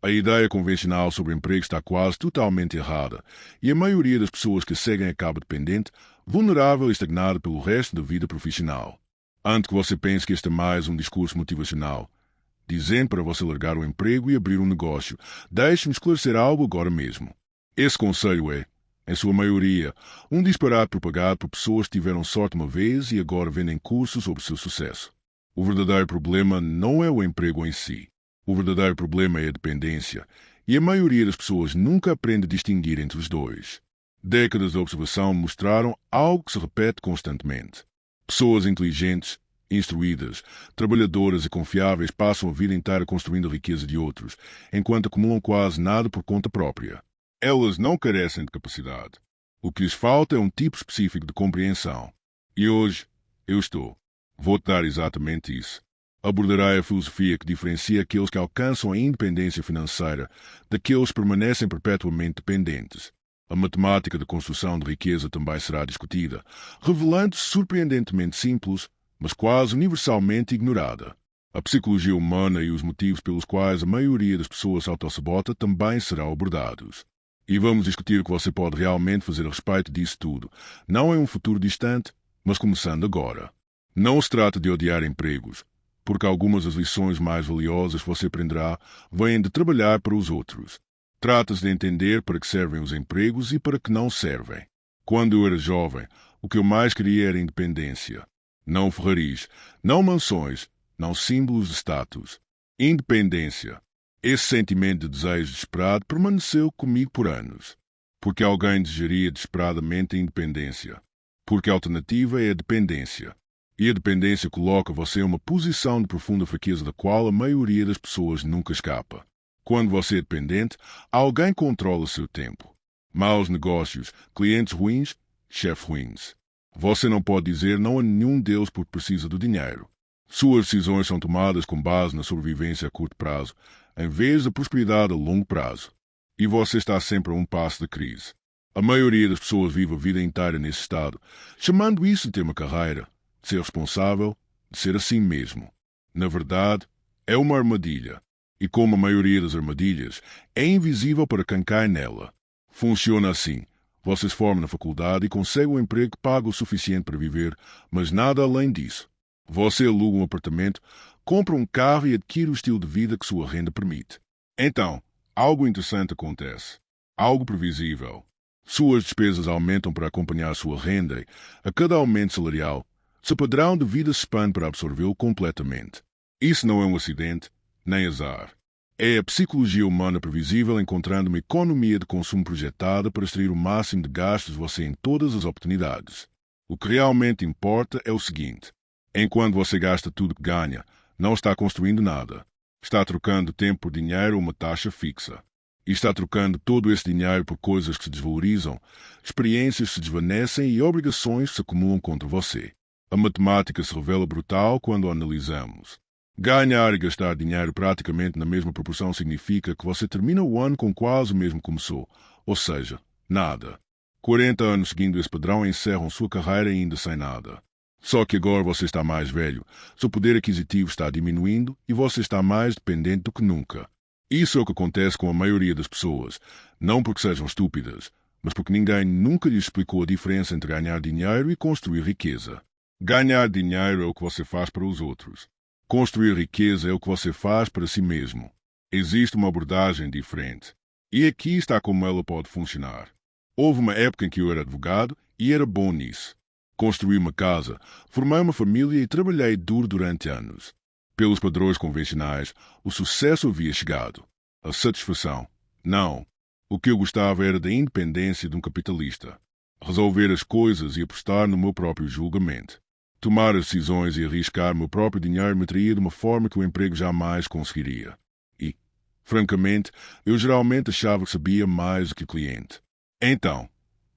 A ideia convencional sobre emprego está quase totalmente errada, e a maioria das pessoas que seguem acaba dependente, vulnerável e estagnada pelo resto da vida profissional. Antes que você pense que este é mais um discurso motivacional, dizendo para você largar o emprego e abrir um negócio, deixe-me esclarecer algo agora mesmo. Esse conselho é, em sua maioria, um disparate propagado por pessoas que tiveram sorte uma vez e agora vendem cursos sobre seu sucesso. O verdadeiro problema não é o emprego em si. O verdadeiro problema é a dependência, e a maioria das pessoas nunca aprende a distinguir entre os dois. Décadas de observação mostraram algo que se repete constantemente. Pessoas inteligentes, instruídas, trabalhadoras e confiáveis passam a vida inteira construindo a riqueza de outros, enquanto acumulam quase nada por conta própria. Elas não carecem de capacidade. O que lhes falta é um tipo específico de compreensão. E hoje, vou-te dar exatamente isso. Abordarei a filosofia que diferencia aqueles que alcançam a independência financeira daqueles que permanecem perpetuamente dependentes. A matemática da construção de riqueza também será discutida, revelando-se surpreendentemente simples, mas quase universalmente ignorada. A psicologia humana e os motivos pelos quais a maioria das pessoas se autossabota também serão abordados. E vamos discutir o que você pode realmente fazer a respeito disso tudo, não em um futuro distante, mas começando agora. Não se trata de odiar empregos, porque algumas das lições mais valiosas que você aprenderá vêm de trabalhar para os outros. Trata-se de entender para que servem os empregos e para que não servem. Quando eu era jovem, o que eu mais queria era independência. Não Ferraris, não mansões, não símbolos de status. Independência. Esse sentimento de desejo desesperado permaneceu comigo por anos. Porque alguém desejaria desesperadamente a independência. Porque a alternativa é a dependência. E a dependência coloca você em uma posição de profunda fraqueza da qual a maioria das pessoas nunca escapa. Quando você é dependente, alguém controla seu tempo. Maus negócios, clientes ruins, chefes ruins. Você não pode dizer não a nenhum deles porque precisa do dinheiro. Suas decisões são tomadas com base na sobrevivência a curto prazo, em vez da prosperidade a longo prazo. E você está sempre a um passo da crise. A maioria das pessoas vive a vida inteira nesse estado, chamando isso de ter uma carreira, de ser responsável, de ser assim mesmo. Na verdade, é uma armadilha. E como a maioria das armadilhas, é invisível para quem cai nela. Funciona assim. Você se forma na faculdade e consegue um emprego que paga o suficiente para viver, mas nada além disso. Você aluga um apartamento, compra um carro e adquire o estilo de vida que sua renda permite. Então, algo interessante acontece. Algo previsível. Suas despesas aumentam para acompanhar sua renda e, a cada aumento salarial, seu padrão de vida se expande para absorvê-lo completamente. Isso não é um acidente, nem azar. É a psicologia humana previsível encontrando uma economia de consumo projetada para extrair o máximo de gastos de você em todas as oportunidades. O que realmente importa é o seguinte. Enquanto você gasta tudo que ganha, não está construindo nada. Está trocando tempo por dinheiro a uma taxa fixa. E está trocando todo esse dinheiro por coisas que se desvalorizam, experiências que se desvanecem e obrigações que se acumulam contra você. A matemática se revela brutal quando a analisamos. Ganhar e gastar dinheiro praticamente na mesma proporção significa que você termina o ano com quase o mesmo que começou, ou seja, nada. 40 anos seguindo esse padrão encerram sua carreira ainda sem nada. Só que agora você está mais velho, seu poder aquisitivo está diminuindo e você está mais dependente do que nunca. Isso é o que acontece com a maioria das pessoas, não porque sejam estúpidas, mas porque ninguém nunca lhes explicou a diferença entre ganhar dinheiro e construir riqueza. Ganhar dinheiro é o que você faz para os outros. Construir riqueza é o que você faz para si mesmo. Existe uma abordagem diferente. E aqui está como ela pode funcionar. Houve uma época em que eu era advogado e era bom nisso. Construí uma casa, formei uma família e trabalhei duro durante anos. Pelos padrões convencionais, o sucesso havia chegado. A satisfação, não. O que eu gostava era da independência de um capitalista. Resolver as coisas e apostar no meu próprio julgamento. Tomar as decisões e arriscar meu próprio dinheiro me traía de uma forma que o emprego jamais conseguiria. E, francamente, eu geralmente achava que sabia mais do que o cliente. Então,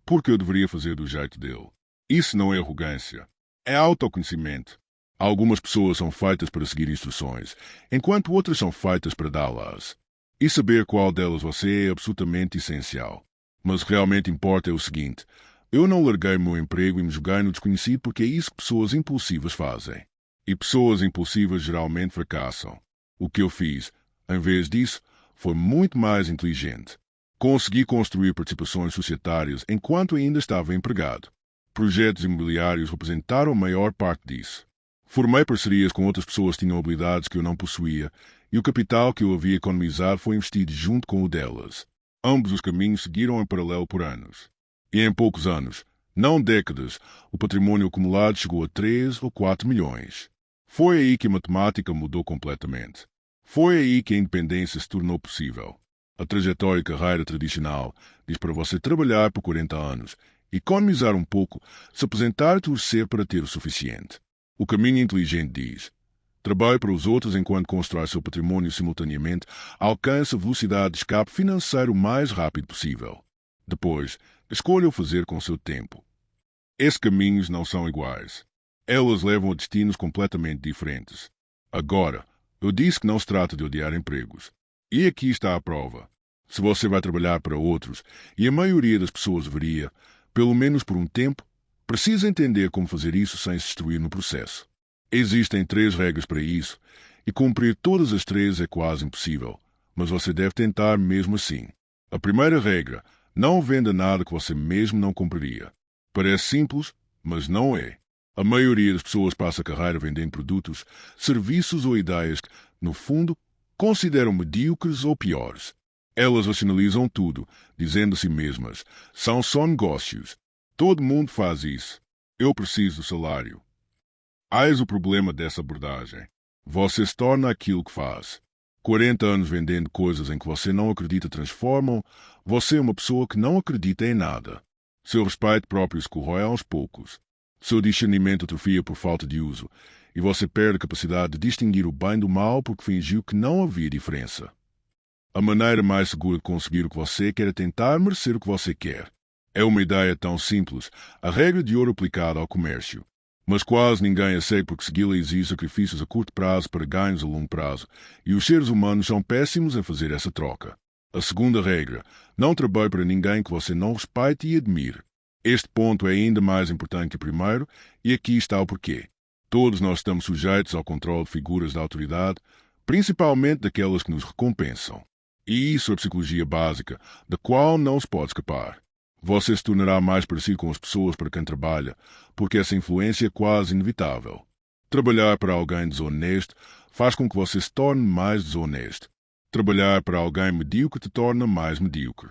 por que eu deveria fazer do jeito dele? Isso não é arrogância. É autoconhecimento. Algumas pessoas são feitas para seguir instruções, enquanto outras são feitas para dá-las. E saber qual delas você é absolutamente essencial. Mas o que realmente importa é o seguinte. Eu não larguei meu emprego e me joguei no desconhecido porque é isso que pessoas impulsivas fazem. E pessoas impulsivas geralmente fracassam. O que eu fiz, em vez disso, Foi muito mais inteligente. Consegui construir participações societárias enquanto ainda estava empregado. Projetos imobiliários representaram a maior parte disso. Formei parcerias com outras pessoas que tinham habilidades que eu não possuía, e o capital que eu havia economizado foi investido junto com o delas. Ambos os caminhos seguiram em paralelo por anos. E em poucos anos, não décadas, o patrimônio acumulado chegou a 3 ou 4 milhões. Foi aí que a matemática mudou completamente. Foi aí que a independência se tornou possível. A trajetória e carreira tradicional diz para você trabalhar por 40 anos, economizar um pouco, se aposentar e torcer para ter o suficiente. O caminho inteligente diz: trabalhe para os outros enquanto constrói seu patrimônio simultaneamente, alcance a velocidade de escape financeiro o mais rápido possível. Depois, escolha o fazer com seu tempo. Esses caminhos não são iguais. Elas levam a destinos completamente diferentes. Agora, eu disse que não se trata de odiar empregos. E aqui está a prova. Se você vai trabalhar para outros, e a maioria das pessoas deveria, pelo menos por um tempo, precisa entender como fazer isso sem se destruir no processo. Existem 3 regras para isso, e cumprir todas as 3 é quase impossível, mas você deve tentar mesmo assim. A primeira regra: não venda nada que você mesmo não compraria. Parece simples, mas não é. A maioria das pessoas passa a carreira vendendo produtos, serviços ou ideias que, no fundo, consideram medíocres ou piores. Elas racionalizam tudo, dizendo a si mesmas: são só negócios. Todo mundo faz isso. Eu preciso do salário. Eis o problema dessa abordagem. Você se torna aquilo que faz. 40 anos vendendo coisas em que você não acredita transformam você em uma pessoa que não acredita em nada. Seu respeito próprio se corrói aos poucos. Seu discernimento atrofia por falta de uso, e você perde a capacidade de distinguir o bem do mal porque fingiu que não havia diferença. A maneira mais segura de conseguir o que você quer é tentar merecer o que você quer. É uma ideia tão simples, a regra de ouro aplicada ao comércio. Mas quase ninguém a segue porque segui-la exige sacrifícios a curto prazo para ganhos a longo prazo, e os seres humanos são péssimos em fazer essa troca. A segunda regra: não trabalhe para ninguém que você não respeite e admire. Este ponto é ainda mais importante que o primeiro, e aqui está o porquê. Todos nós estamos sujeitos ao controle de figuras de autoridade, principalmente daquelas que nos recompensam. E isso é a psicologia básica, da qual não se pode escapar. Você se tornará mais parecido com as pessoas para quem trabalha, porque essa influência é quase inevitável. Trabalhar para alguém desonesto faz com que você se torne mais desonesto. Trabalhar para alguém medíocre te torna mais medíocre.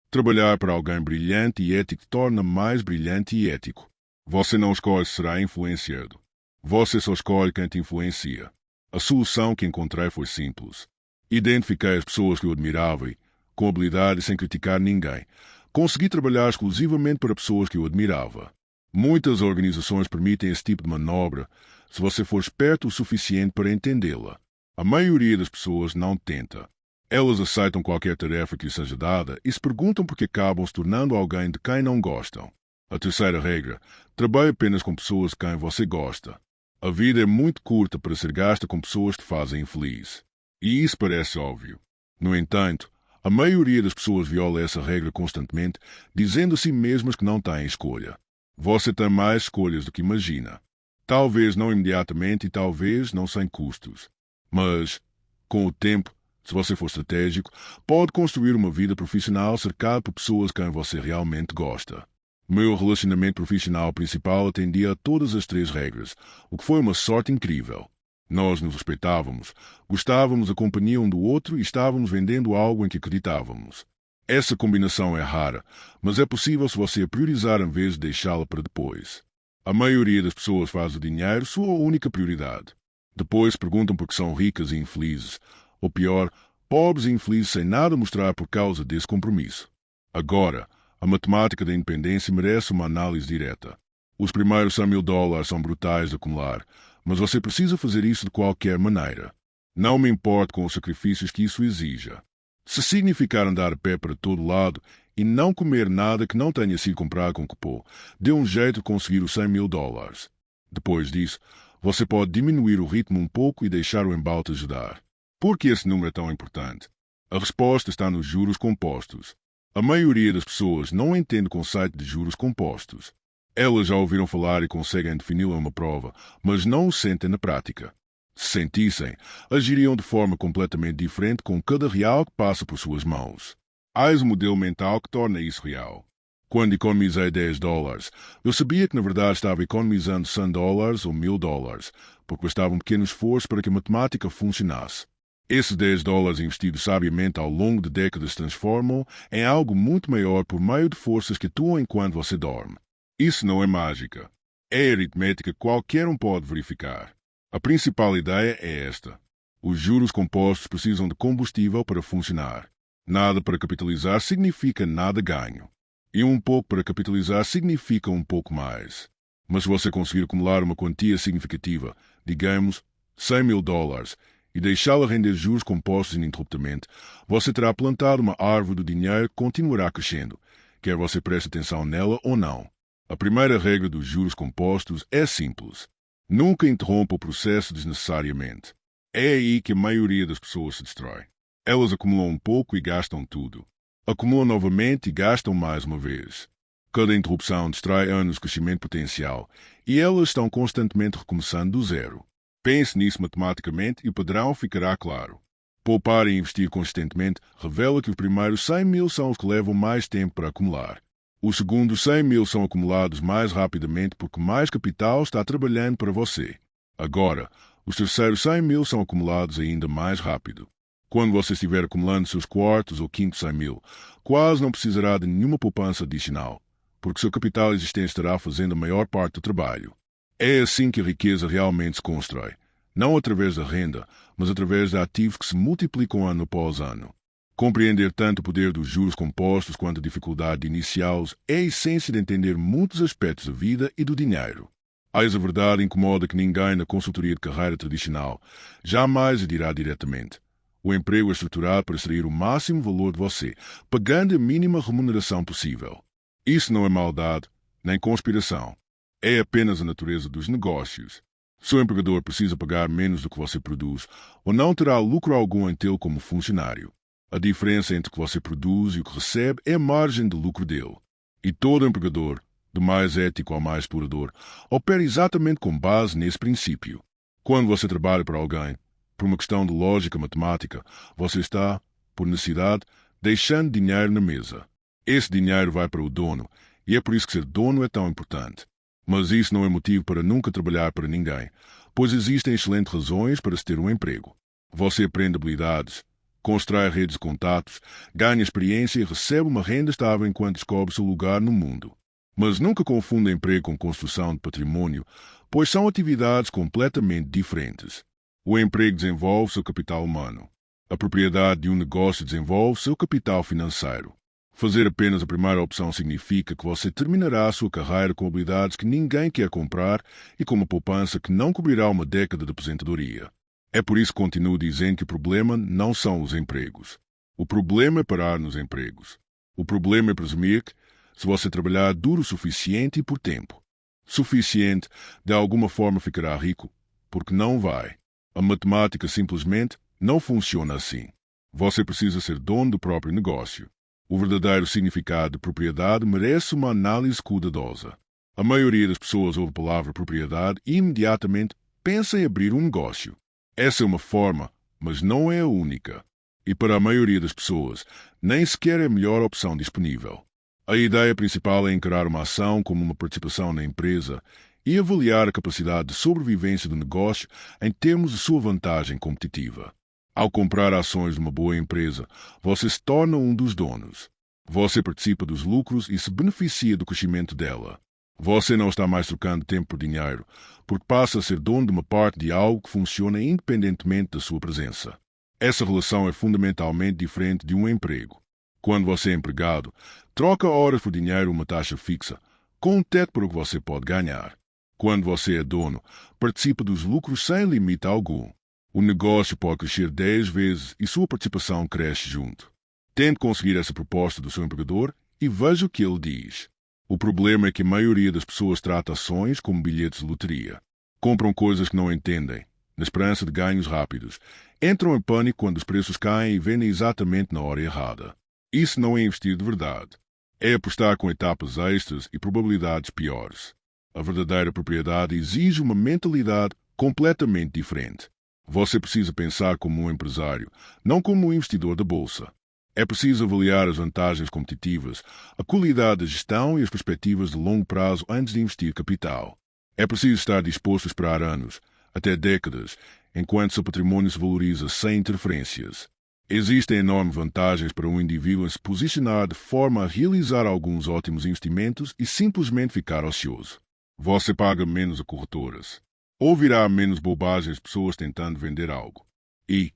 Trabalhar para alguém brilhante e ético te torna mais brilhante e ético. Você não escolhe se será influenciado. Você só escolhe quem te influencia. A solução que encontrei foi simples. Identifiquei as pessoas que eu admirava e, com habilidade e sem criticar ninguém, consegui trabalhar exclusivamente para pessoas que eu admirava. Muitas organizações permitem esse tipo de manobra se você for esperto o suficiente para entendê-la. A maioria das pessoas não tenta. Elas aceitam qualquer tarefa que lhes seja dada e se perguntam por que acabam se tornando alguém de quem não gostam. A terceira regra: trabalhe apenas com pessoas de quem você gosta. A vida é muito curta para ser gasta com pessoas que te fazem infeliz. E isso parece óbvio. No entanto, a maioria das pessoas viola essa regra constantemente, dizendo a si mesmas que não têm escolha. Você tem mais escolhas do que imagina. Talvez não imediatamente e talvez não sem custos. Mas, com o tempo, se você for estratégico, pode construir uma vida profissional cercada por pessoas de quem você realmente gosta. Meu relacionamento profissional principal atendia a todas as 3 regras, o que foi uma sorte incrível. Nós nos respeitávamos, gostávamos da companhia um do outro e estávamos vendendo algo em que acreditávamos. Essa combinação é rara, mas é possível se você a priorizar em vez de deixá-la para depois. A maioria das pessoas faz o dinheiro sua única prioridade. Depois perguntam por que são ricas e infelizes, ou pior, pobres e infelizes sem nada mostrar por causa desse compromisso. Agora, a matemática da independência merece uma análise direta. Os primeiros $100.000 são brutais de acumular, mas você precisa fazer isso de qualquer maneira. Não me importo com os sacrifícios que isso exija. Se significar andar a pé para todo lado e não comer nada que não tenha sido comprado com cupom, dê um jeito de conseguir os $100.000. Depois disso, você pode diminuir o ritmo um pouco e deixar o embalo te ajudar. Por que esse número é tão importante? A resposta está nos juros compostos. A maioria das pessoas não entende o conceito de juros compostos. Elas já ouviram falar e conseguem defini-lo em uma prova, mas não o sentem na prática. Se sentissem, agiriam de forma completamente diferente com cada real que passa por suas mãos. Há um modelo mental que torna isso real. Quando economizei $10, eu sabia que na verdade estava economizando $100 ou $1000, porque bastava um pequeno esforço para que a matemática funcionasse. Esses $10 investidos sabiamente ao longo de décadas se transformam em algo muito maior por meio de forças que atuam enquanto você dorme. Isso não é mágica. É aritmética que qualquer um pode verificar. A principal ideia é esta. Os juros compostos precisam de combustível para funcionar. Nada para capitalizar significa nada ganho. E um pouco para capitalizar significa um pouco mais. Mas se você conseguir acumular uma quantia significativa, digamos, $100.000, e deixá-la render juros compostos ininterruptamente, você terá plantado uma árvore do dinheiro que continuará crescendo, quer você preste atenção nela ou não. A primeira regra dos juros compostos é simples. Nunca interrompa o processo desnecessariamente. É aí que a maioria das pessoas se destrói. Elas acumulam um pouco e gastam tudo. Acumulam novamente e gastam mais uma vez. Cada interrupção distrai anos de crescimento potencial e elas estão constantemente recomeçando do zero. Pense nisso matematicamente e o padrão ficará claro. Poupar e investir consistentemente revela que os primeiros 100.000 são os que levam mais tempo para acumular. Os segundos 100.000 são acumulados mais rapidamente porque mais capital está trabalhando para você. Agora, os terceiros 100.000 são acumulados ainda mais rápido. Quando você estiver acumulando seus quartos ou quintos 100.000, quase não precisará de nenhuma poupança adicional, porque seu capital existente estará fazendo a maior parte do trabalho. É assim que a riqueza realmente se constrói, não através da renda, mas através de ativos que se multiplicam ano após ano. Compreender tanto o poder dos juros compostos quanto a dificuldade de iniciá-los é a essência de entender muitos aspectos da vida e do dinheiro. Mas a verdade incomoda que ninguém na consultoria de carreira tradicional jamais lhe dirá diretamente. O emprego é estruturado para extrair o máximo valor de você, pagando a mínima remuneração possível. Isso não é maldade, nem conspiração. É apenas a natureza dos negócios. Seu empregador precisa pagar menos do que você produz, ou não terá lucro algum em tê-lo como funcionário. A diferença entre o que você produz e o que recebe é a margem de lucro dele. E todo empregador, do mais ético ao mais explorador, opera exatamente com base nesse princípio. Quando você trabalha para alguém, por uma questão de lógica matemática, você está, por necessidade, deixando dinheiro na mesa. Esse dinheiro vai para o dono, e é por isso que ser dono é tão importante. Mas isso não é motivo para nunca trabalhar para ninguém, pois existem excelentes razões para se ter um emprego. Você aprende habilidades, constrói redes de contatos, ganha experiência e recebe uma renda estável enquanto descobre seu lugar no mundo. Mas nunca confunda emprego com construção de patrimônio, pois são atividades completamente diferentes. O emprego desenvolve seu capital humano. A propriedade de um negócio desenvolve seu capital financeiro. Fazer apenas a primeira opção significa que você terminará a sua carreira com habilidades que ninguém quer comprar e com uma poupança que não cobrirá uma década de aposentadoria. É por isso que continuo dizendo que o problema não são os empregos. O problema é parar nos empregos. O problema é presumir que, se você trabalhar duro o suficiente e por tempo suficiente, de alguma forma ficará rico, porque não vai. A matemática simplesmente não funciona assim. Você precisa ser dono do próprio negócio. O verdadeiro significado de propriedade merece uma análise cuidadosa. A maioria das pessoas ouve a palavra propriedade e imediatamente pensa em abrir um negócio. Essa é uma forma, mas não é a única. E para a maioria das pessoas, nem sequer é a melhor opção disponível. A ideia principal é encarar uma ação como uma participação na empresa e avaliar a capacidade de sobrevivência do negócio em termos de sua vantagem competitiva. Ao comprar ações de uma boa empresa, você se torna um dos donos. Você participa dos lucros e se beneficia do crescimento dela. Você não está mais trocando tempo por dinheiro, porque passa a ser dono de uma parte de algo que funciona independentemente da sua presença. Essa relação é fundamentalmente diferente de um emprego. Quando você é empregado, troca horas por dinheiro uma taxa fixa, com um teto para o que você pode ganhar. Quando você é dono, participa dos lucros sem limite algum. O negócio pode crescer 10 vezes e sua participação cresce junto. Tente conseguir essa proposta do seu empregador e veja o que ele diz. O problema é que a maioria das pessoas trata ações como bilhetes de loteria. Compram coisas que não entendem, na esperança de ganhos rápidos. Entram em pânico quando os preços caem e vendem exatamente na hora errada. Isso não é investir de verdade. É apostar com etapas extras e probabilidades piores. A verdadeira propriedade exige uma mentalidade completamente diferente. Você precisa pensar como um empresário, não como um investidor da bolsa. É preciso avaliar as vantagens competitivas, a qualidade da gestão e as perspectivas de longo prazo antes de investir capital. É preciso estar disposto a esperar anos, até décadas, enquanto seu patrimônio se valoriza sem interferências. Existem enormes vantagens para um indivíduo em se posicionar de forma a realizar alguns ótimos investimentos e simplesmente ficar ocioso. Você paga menos a corretoras. Ouvirá menos bobagens de pessoas tentando vender algo. E,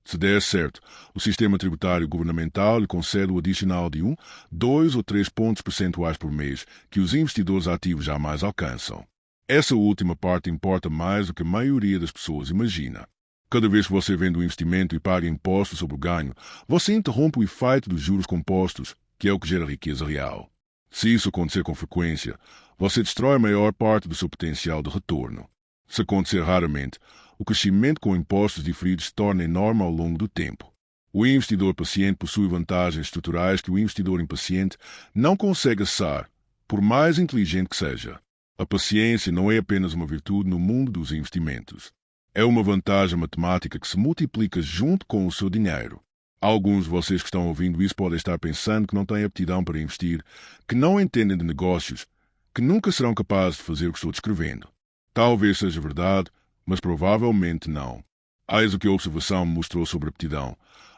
se der certo, o sistema tributário governamental lhe concede o adicional de 1, 2 ou 3 pontos percentuais por mês que os investidores ativos jamais alcançam. Essa última parte importa mais do que a maioria das pessoas imagina. Cada vez que você vende um investimento e paga impostos sobre o ganho, você interrompe o efeito dos juros compostos, que é o que gera riqueza real. Se isso acontecer com frequência, você destrói a maior parte do seu potencial de retorno. Se acontecer raramente, o crescimento com impostos diferidos se torna enorme ao longo do tempo. O investidor paciente possui vantagens estruturais que o investidor impaciente não consegue acessar, por mais inteligente que seja. A paciência não é apenas uma virtude no mundo dos investimentos. É uma vantagem matemática que se multiplica junto com o seu dinheiro. Alguns de vocês que estão ouvindo isso podem estar pensando que não têm aptidão para investir, que não entendem de negócios, que nunca serão capazes de fazer o que estou descrevendo. Talvez seja verdade, mas provavelmente não. Eis o que a observação me mostrou sobre aptidão.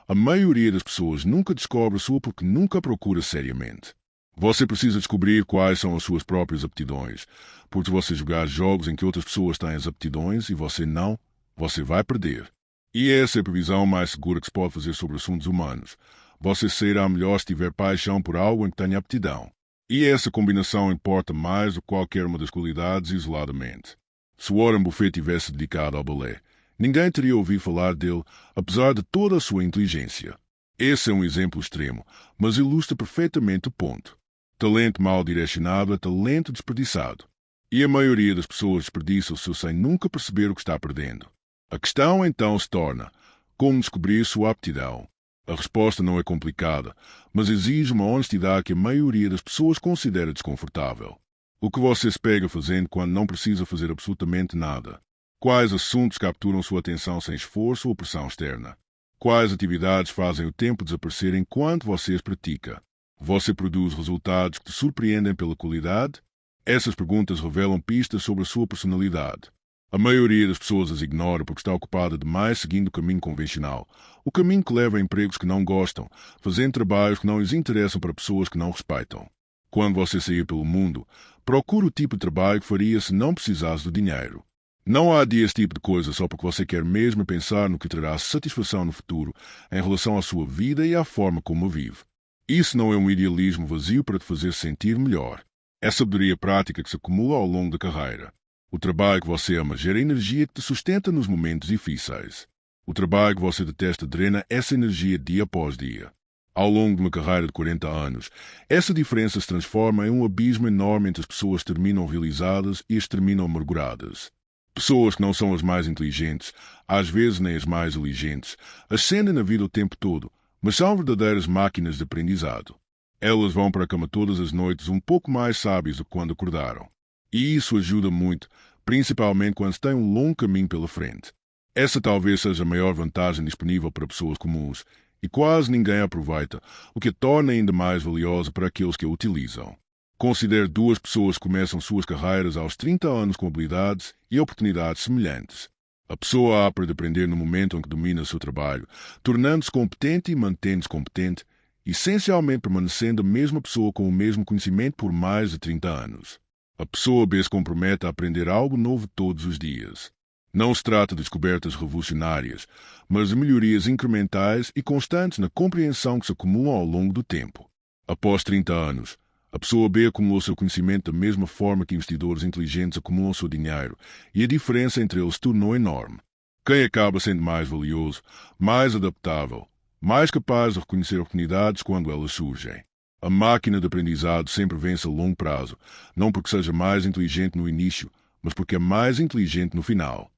A maioria das pessoas nunca descobre a sua porque nunca procura seriamente. Você precisa descobrir quais são as suas próprias aptidões, porque se você jogar jogos em que outras pessoas têm as aptidões e você não, você vai perder. E essa é a previsão mais segura que se pode fazer sobre assuntos humanos. Você será melhor se tiver paixão por algo em que tenha aptidão. E essa combinação importa mais do que qualquer uma das qualidades isoladamente. Se Warren Buffett tivesse dedicado ao balé, ninguém teria ouvido falar dele, apesar de toda a sua inteligência. Esse é um exemplo extremo, mas ilustra perfeitamente o ponto. Talento mal direcionado é talento desperdiçado. E a maioria das pessoas desperdiça o seu sem nunca perceber o que está perdendo. A questão então se torna: como descobrir sua aptidão? A resposta não é complicada, mas exige uma honestidade que a maioria das pessoas considera desconfortável. O que você se pega fazendo quando não precisa fazer absolutamente nada? Quais assuntos capturam sua atenção sem esforço ou pressão externa? Quais atividades fazem o tempo desaparecer enquanto você as pratica? Você produz resultados que te surpreendem pela qualidade? Essas perguntas revelam pistas sobre a sua personalidade. A maioria das pessoas as ignora porque está ocupada demais seguindo o caminho convencional, o caminho que leva a empregos que não gostam, fazendo trabalhos que não lhes interessam para pessoas que não respeitam. Quando você sair pelo mundo, procure o tipo de trabalho que faria se não precisasse do dinheiro. Não há esse tipo de coisa só porque você quer mesmo pensar no que trará satisfação no futuro em relação à sua vida e à forma como a vive. Isso não é um idealismo vazio para te fazer sentir melhor. É sabedoria prática que se acumula ao longo da carreira. O trabalho que você ama gera energia que te sustenta nos momentos difíceis. O trabalho que você detesta drena essa energia dia após dia. Ao longo de uma carreira de 40 anos, essa diferença se transforma em um abismo enorme entre as pessoas que terminam realizadas e as que terminam amarguradas. Pessoas que não são as mais inteligentes, às vezes nem as mais inteligentes, ascendem na vida o tempo todo, mas são verdadeiras máquinas de aprendizado. Elas vão para a cama todas as noites um pouco mais sábias do que quando acordaram. E isso ajuda muito, principalmente quando se tem um longo caminho pela frente. Essa talvez seja a maior vantagem disponível para pessoas comuns, e quase ninguém a aproveita, o que a torna ainda mais valiosa para aqueles que a utilizam. Considere duas pessoas que começam suas carreiras aos 30 anos com habilidades e oportunidades semelhantes. A pessoa A pode aprender no momento em que domina seu trabalho, tornando-se competente e mantendo-se competente, essencialmente permanecendo a mesma pessoa com o mesmo conhecimento por mais de 30 anos. A pessoa B se compromete a aprender algo novo todos os dias. Não se trata de descobertas revolucionárias, mas de melhorias incrementais e constantes na compreensão que se acumulam ao longo do tempo. Após 30 anos, a pessoa B acumulou seu conhecimento da mesma forma que investidores inteligentes acumulam seu dinheiro, e a diferença entre eles se tornou enorme. Quem acaba sendo mais valioso, mais adaptável, mais capaz de reconhecer oportunidades quando elas surgem. A máquina de aprendizado sempre vence a longo prazo, não porque seja mais inteligente no início, mas porque é mais inteligente no final.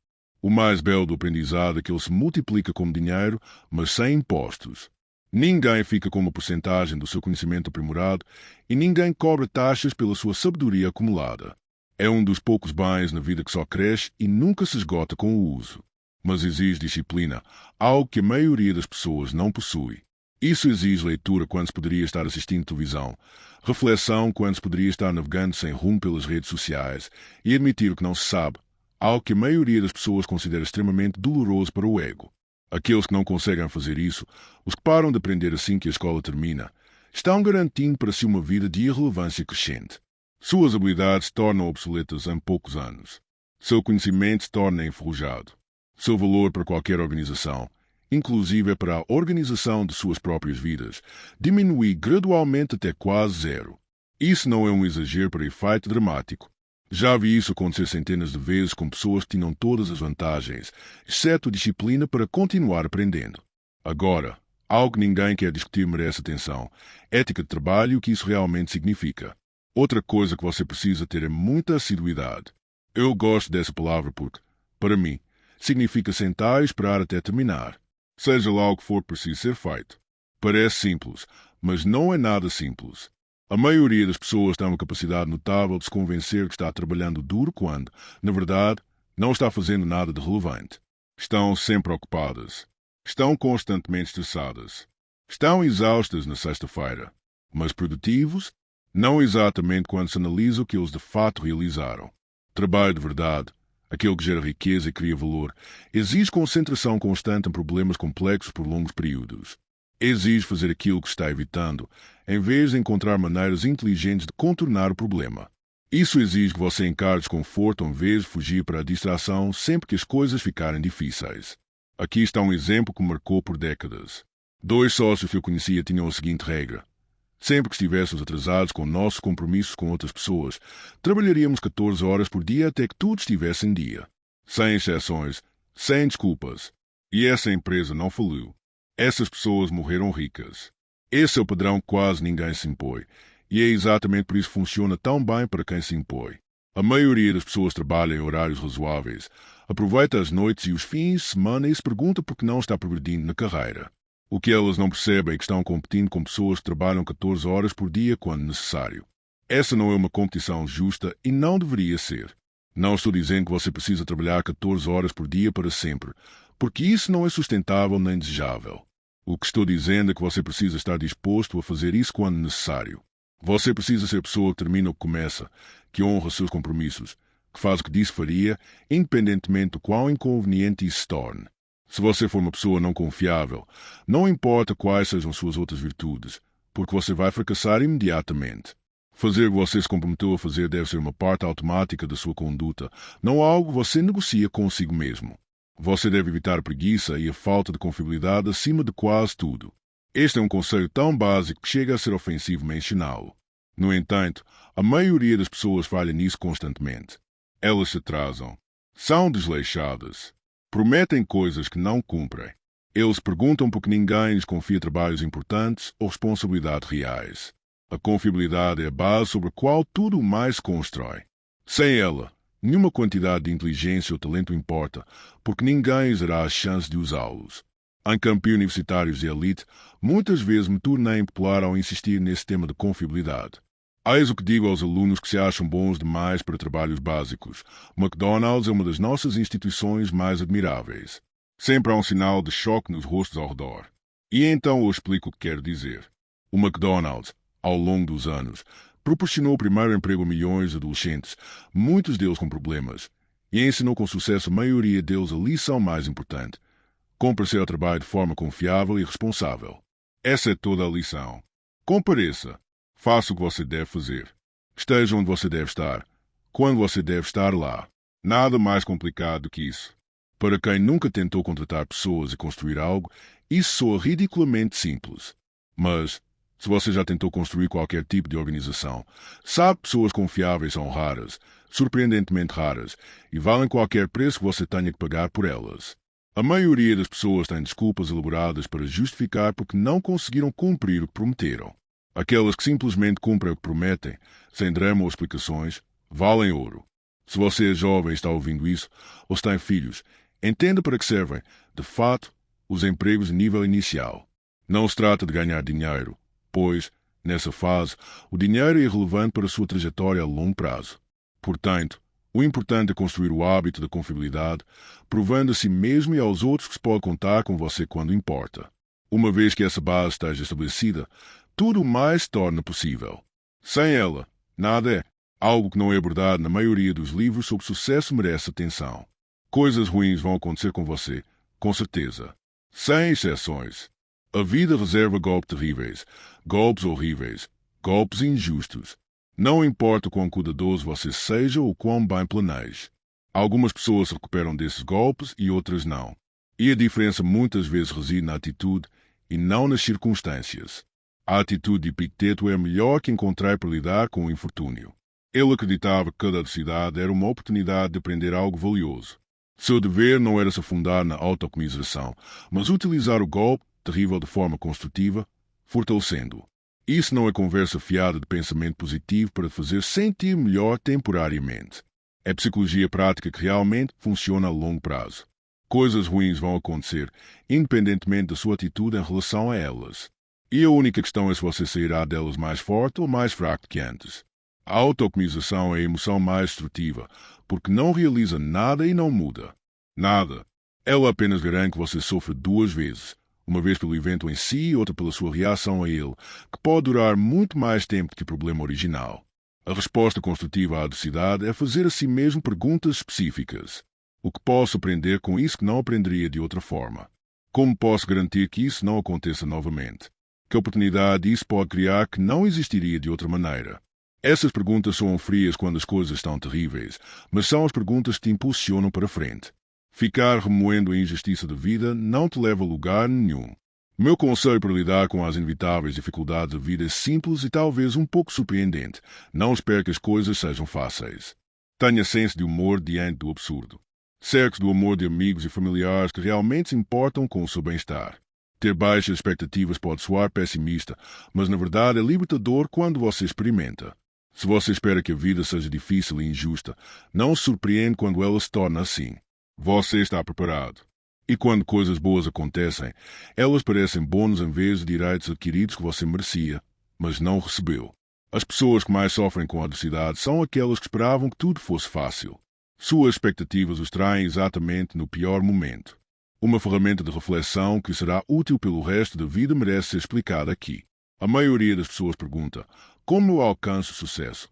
O mais belo do aprendizado é que ele se multiplica como dinheiro, mas sem impostos. Ninguém fica com uma porcentagem do seu conhecimento aprimorado e ninguém cobra taxas pela sua sabedoria acumulada. É um dos poucos bens na vida que só cresce e nunca se esgota com o uso. mas exige disciplina, algo que a maioria das pessoas não possui. Isso exige leitura quando se poderia estar assistindo televisão, reflexão quando se poderia estar navegando sem rumo pelas redes sociais e admitir o que não se sabe, algo que a maioria das pessoas considera extremamente doloroso para o ego. Aqueles que não conseguem fazer isso, os que param de aprender assim que a escola termina, estão garantindo para si uma vida de irrelevância crescente. Suas habilidades se tornam obsoletas em poucos anos. Seu conhecimento se torna enferrujado. Seu valor para qualquer organização, inclusive para a organização de suas próprias vidas, diminui gradualmente até quase zero. Isso não é um exagero para efeito dramático. Já vi isso acontecer centenas de vezes com pessoas que tinham todas as vantagens, exceto disciplina para continuar aprendendo. Agora, algo que ninguém quer discutir merece atenção: ética de trabalho e o que isso realmente significa. Outra coisa que você precisa ter é muita assiduidade. Eu gosto dessa palavra porque, para mim, significa sentar e esperar até terminar, seja lá o que for preciso ser feito. Parece simples, mas não é nada simples. A maioria das pessoas tem uma capacidade notável de se convencer que está trabalhando duro quando, na verdade, não está fazendo nada de relevante. Estão sempre ocupadas. Estão constantemente estressadas. Estão exaustas na sexta-feira. Mas produtivos? Não exatamente quando se analisa o que eles de fato realizaram. Trabalho de verdade, aquele que gera riqueza e cria valor, exige concentração constante em problemas complexos por longos períodos. Exige fazer aquilo que está evitando, em vez de encontrar maneiras inteligentes de contornar o problema. Isso exige que você encare desconforto em vez de fugir para a distração sempre que as coisas ficarem difíceis. Aqui está um exemplo que marcou por décadas. 2 sócios que eu conhecia tinham a seguinte regra: sempre que estivéssemos atrasados com nossos compromissos com outras pessoas, trabalharíamos 14 horas por dia até que tudo estivesse em dia. Sem exceções, sem desculpas. E essa empresa não faliu. Essas pessoas morreram ricas. Esse é o padrão que quase ninguém se impõe, e é exatamente por isso que funciona tão bem para quem se impõe. A maioria das pessoas trabalha em horários razoáveis, aproveita as noites e os fins de semana e se pergunta por que não está progredindo na carreira. O que elas não percebem é que estão competindo com pessoas que trabalham 14 horas por dia quando necessário. Essa não é uma competição justa e não deveria ser. Não estou dizendo que você precisa trabalhar 14 horas por dia para sempre, porque isso não é sustentável nem desejável. O que estou dizendo é que você precisa estar disposto a fazer isso quando necessário. Você precisa ser a pessoa que termina o que começa, que honra seus compromissos, que faz o que disse faria, independentemente do quão inconveniente isso se torne. Se você for uma pessoa não confiável, não importa quais sejam suas outras virtudes, porque você vai fracassar imediatamente. Fazer o que você se comprometeu a fazer deve ser uma parte automática da sua conduta, não algo que você negocia consigo mesmo. Você deve evitar a preguiça e a falta de confiabilidade acima de quase tudo. Este é um conselho tão básico que chega a ser ofensivo mencioná-lo. No entanto, a maioria das pessoas falha nisso constantemente. Elas se atrasam. São desleixadas. Prometem coisas que não cumprem. Eles perguntam por que ninguém lhes confia trabalhos importantes ou responsabilidades reais. A confiabilidade é a base sobre a qual tudo mais se constrói. Sem ela, nenhuma quantidade de inteligência ou talento importa, porque ninguém lhes dará a chance de usá-los. Em campos universitários de elite, muitas vezes me tornei impopular ao insistir nesse tema de confiabilidade. Eis o que digo aos alunos que se acham bons demais para trabalhos básicos. O McDonald's é uma das nossas instituições mais admiráveis. Sempre há um sinal de choque nos rostos ao redor. E então eu explico o que quero dizer. O McDonald's, ao longo dos anos, proporcionou o primeiro emprego a milhões de adolescentes, muitos deles com problemas, e ensinou com sucesso a maioria deles a lição mais importante: comparecer ao trabalho de forma confiável e responsável. Essa é toda a lição. Compareça. Faça o que você deve fazer. Esteja onde você deve estar. Quando você deve estar lá. Nada mais complicado do que isso. Para quem nunca tentou contratar pessoas e construir algo, isso soa ridiculamente simples. Mas, se você já tentou construir qualquer tipo de organização, sabe que pessoas confiáveis são raras, surpreendentemente raras, e valem qualquer preço que você tenha que pagar por elas. A maioria das pessoas tem desculpas elaboradas para justificar porque não conseguiram cumprir o que prometeram. Aquelas que simplesmente cumprem o que prometem, sem drama ou explicações, valem ouro. Se você é jovem e está ouvindo isso, ou se tem filhos, entenda para que servem, de fato, os empregos de nível inicial. Não se trata de ganhar dinheiro, pois, nessa fase, o dinheiro é irrelevante para a sua trajetória a longo prazo. Portanto, O importante é construir o hábito da confiabilidade, provando a si mesmo e aos outros que se pode contar com você quando importa. Uma vez que essa base está estabelecida, tudo mais se torna possível. Sem ela, nada é. Algo que não é abordado na maioria dos livros sobre sucesso merece atenção. Coisas ruins vão acontecer com você, com certeza. Sem exceções. A vida reserva golpes terríveis, golpes horríveis, golpes injustos. Não importa o quão cuidadoso você seja ou quão bem planeje. Algumas pessoas se recuperam desses golpes e outras não. E a diferença muitas vezes reside na atitude e não nas circunstâncias. A atitude de Epicteto é a melhor que encontrei para lidar com o infortúnio. Ele acreditava que cada adversidade era uma oportunidade de aprender algo valioso. Seu dever não era se afundar na autocomiseração, mas utilizar o golpe terrível de forma construtiva, fortalecendo-o. Isso não é conversa fiada de pensamento positivo para fazer sentir melhor temporariamente. É psicologia prática que realmente funciona a longo prazo. Coisas ruins vão acontecer, independentemente da sua atitude em relação a elas. E a única questão é se você sairá delas mais forte ou mais fraco que antes. A autocomiseração é a emoção mais destrutiva, porque não realiza nada e não muda. Nada. Ela apenas garante que você sofre duas vezes. Uma vez pelo evento em si e outra pela sua reação a ele, que pode durar muito mais tempo que o problema original. A resposta construtiva à adversidade é fazer a si mesmo perguntas específicas. O que posso aprender com isso que não aprenderia de outra forma? Como posso garantir que isso não aconteça novamente? Que oportunidade isso pode criar que não existiria de outra maneira? Essas perguntas são frias quando as coisas estão terríveis, mas são as perguntas que te impulsionam para frente. Ficar remoendo a injustiça da vida não te leva a lugar nenhum. Meu conselho para lidar com as inevitáveis dificuldades da vida é simples e talvez um pouco surpreendente. Não espere que as coisas sejam fáceis. Tenha senso de humor diante do absurdo. Cerque-se do amor de amigos e familiares que realmente se importam com o seu bem-estar. Ter baixas expectativas pode soar pessimista, mas na verdade é libertador quando você experimenta. Se você espera que a vida seja difícil e injusta, não se surpreende quando ela se torna assim. Você está preparado. E quando coisas boas acontecem, elas parecem bônus em vez de direitos adquiridos que você merecia, mas não recebeu. As pessoas que mais sofrem com a adversidade são aquelas que esperavam que tudo fosse fácil. Suas expectativas os traem exatamente no pior momento. Uma ferramenta de reflexão que será útil pelo resto da vida merece ser explicada aqui. A maioria das pessoas pergunta: como eu alcanço sucesso?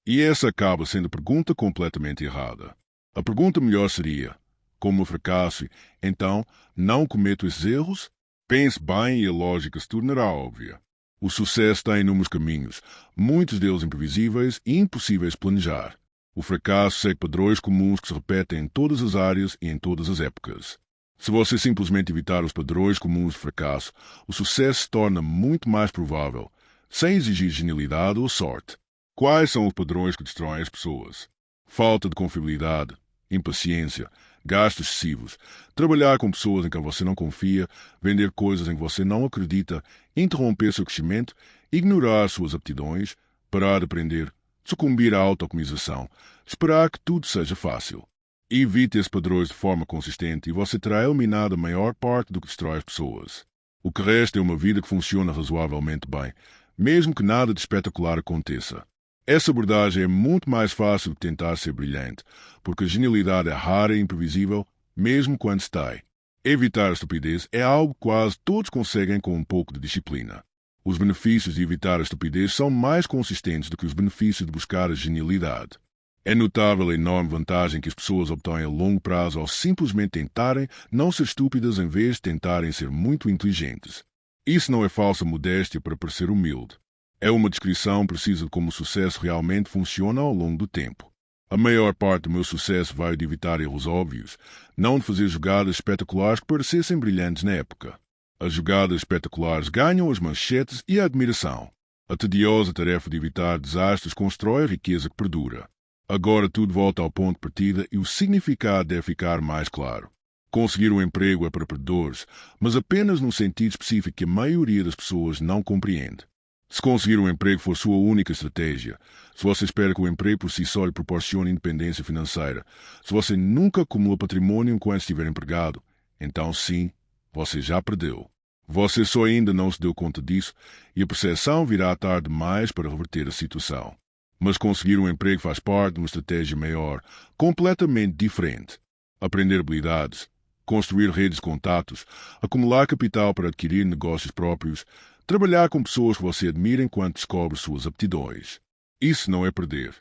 E essa acaba sendo a pergunta completamente errada. A pergunta melhor seria: como eu fracasso, então não cometo esses erros? Pense bem e a lógica se tornará óbvia. O sucesso tem inúmeros caminhos, muitos deles imprevisíveis e impossíveis de planejar. O fracasso segue padrões comuns que se repetem em todas as áreas e em todas as épocas. Se você simplesmente evitar os padrões comuns de fracasso, o sucesso se torna muito mais provável, sem exigir genialidade ou sorte. Quais são os padrões que destroem as pessoas? Falta de confiabilidade, impaciência, gastos excessivos, trabalhar com pessoas em quem você não confia, vender coisas em que você não acredita, interromper seu crescimento, ignorar suas aptidões, parar de aprender, sucumbir à autocomisação, esperar que tudo seja fácil. Evite esses padrões de forma consistente e você terá eliminado a maior parte do que destrói as pessoas. O que resta é uma vida que funciona razoavelmente bem, mesmo que nada de espetacular aconteça. Essa abordagem é muito mais fácil do que tentar ser brilhante, porque a genialidade é rara e imprevisível, mesmo quando se tem. Evitar a estupidez é algo que quase todos conseguem com um pouco de disciplina. Os benefícios de evitar a estupidez são mais consistentes do que os benefícios de buscar a genialidade. É notável a enorme vantagem que as pessoas obtêm a longo prazo ao simplesmente tentarem não ser estúpidas em vez de tentarem ser muito inteligentes. Isso não é falsa modéstia para parecer humilde. É uma descrição precisa de como o sucesso realmente funciona ao longo do tempo. A maior parte do meu sucesso veio de evitar erros óbvios, não de fazer jogadas espetaculares que parecessem brilhantes na época. As jogadas espetaculares ganham as manchetes e a admiração. A tediosa tarefa de evitar desastres constrói a riqueza que perdura. Agora tudo volta ao ponto de partida e o significado deve ficar mais claro. Conseguir um emprego é para perdedores, mas apenas no sentido específico que a maioria das pessoas não compreende. Se conseguir um emprego for sua única estratégia, se você espera que o emprego por si só lhe proporcione independência financeira, se você nunca acumula patrimônio enquanto estiver empregado, então sim, você já perdeu. Você só ainda não se deu conta disso e a percepção virá tarde demais para reverter a situação. Mas conseguir um emprego faz parte de uma estratégia maior, completamente diferente. Aprender habilidades, construir redes de contatos, acumular capital para adquirir negócios próprios, trabalhar com pessoas que você admira enquanto descobre suas aptidões. Isso não é perder.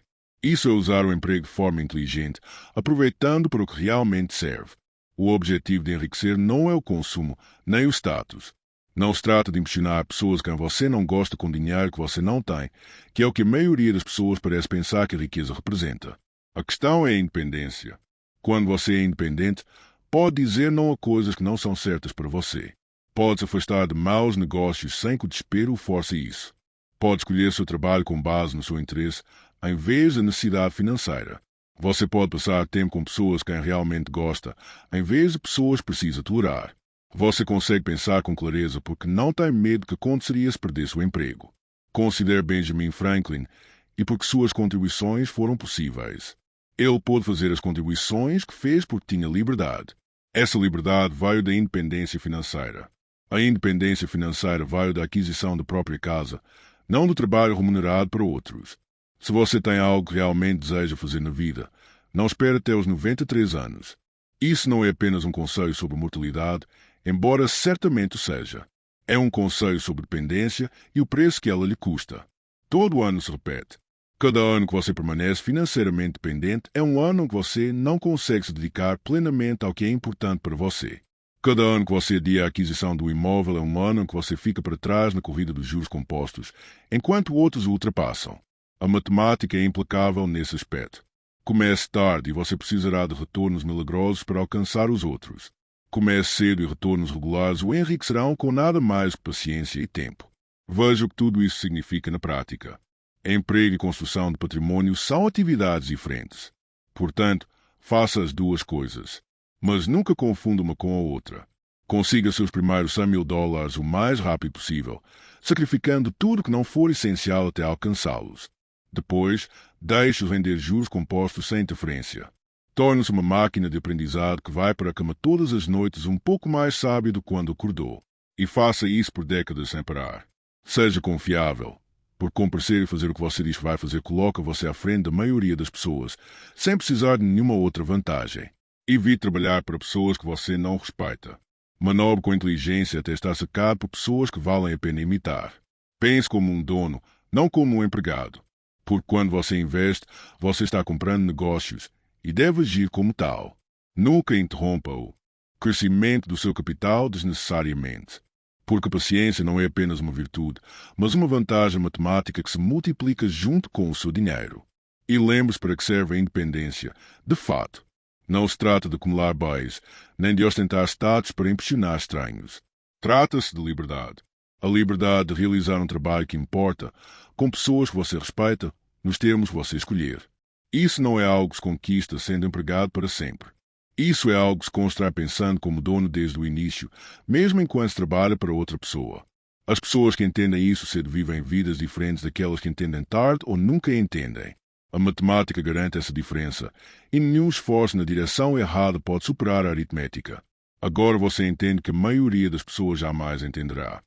Isso é usar o emprego de forma inteligente, aproveitando para o que realmente serve. O objetivo de enriquecer não é o consumo, nem o status. Não se trata de impressionar pessoas que você não gosta com dinheiro que você não tem, que é o que a maioria das pessoas parece pensar que a riqueza representa. A questão é a independência. Quando você é independente, pode dizer não a coisas que não são certas para você. Pode se afastar de maus negócios sem que o desespero o force isso. Pode escolher seu trabalho com base no seu interesse, em vez da necessidade financeira. Você pode passar tempo com pessoas quem realmente gosta, em vez de pessoas que precisa tolerar. Você consegue pensar com clareza porque não tem medo que aconteceria se perdesse o emprego. Considere Benjamin Franklin e porque suas contribuições foram possíveis. Ele pôde fazer as contribuições que fez porque tinha liberdade. Essa liberdade veio da independência financeira. A independência financeira veio da aquisição da própria casa, não do trabalho remunerado para outros. Se você tem algo que realmente deseja fazer na vida, não espere até os 93 anos. Isso não é apenas um conselho sobre mortalidade, embora certamente o seja. É um conselho sobre dependência e o preço que ela lhe custa. Todo ano se repete. Cada ano que você permanece financeiramente dependente é um ano em que você não consegue se dedicar plenamente ao que é importante para você. Cada ano que você adia a aquisição do imóvel é um ano em que você fica para trás na corrida dos juros compostos, enquanto outros o ultrapassam. A matemática é implacável nesse aspecto. Comece tarde e você precisará de retornos milagrosos para alcançar os outros. Comece cedo e retornos regulares o enriquecerão com nada mais que paciência e tempo. Veja o que tudo isso significa na prática. Emprego e construção de patrimônio são atividades diferentes. Portanto, faça as duas coisas. Mas nunca confunda uma com a outra. Consiga seus primeiros $100.000 o mais rápido possível, sacrificando tudo que não for essencial até alcançá-los. Depois, deixe-os render juros compostos sem interferência. Torne-se uma máquina de aprendizado que vai para a cama todas as noites um pouco mais sábio do que quando acordou. E faça isso por décadas sem parar. Seja confiável. Por comparecer e fazer o que você diz que vai fazer coloca você à frente da maioria das pessoas, sem precisar de nenhuma outra vantagem. Evite trabalhar para pessoas que você não respeita. Manobre com inteligência até estar cercado por pessoas que valem a pena imitar. Pense como um dono, não como um empregado. Porque quando você investe, você está comprando negócios e deve agir como tal. Nunca interrompa o crescimento do seu capital desnecessariamente. Porque a paciência não é apenas uma virtude, mas uma vantagem matemática que se multiplica junto com o seu dinheiro. E lembre-se para que serve a independência. De fato, não se trata de acumular bens, nem de ostentar status para impressionar estranhos. Trata-se de liberdade. A liberdade de realizar um trabalho que importa, com pessoas que você respeita, nos termos que você escolher. Isso não é algo que se conquista sendo empregado para sempre. Isso é algo que se constrói pensando como dono desde o início, mesmo enquanto se trabalha para outra pessoa. As pessoas que entendem isso cedo vivem vidas diferentes daquelas que entendem tarde ou nunca entendem. A matemática garante essa diferença, e nenhum esforço na direção errada pode superar a aritmética. Agora você entende que a maioria das pessoas jamais entenderá.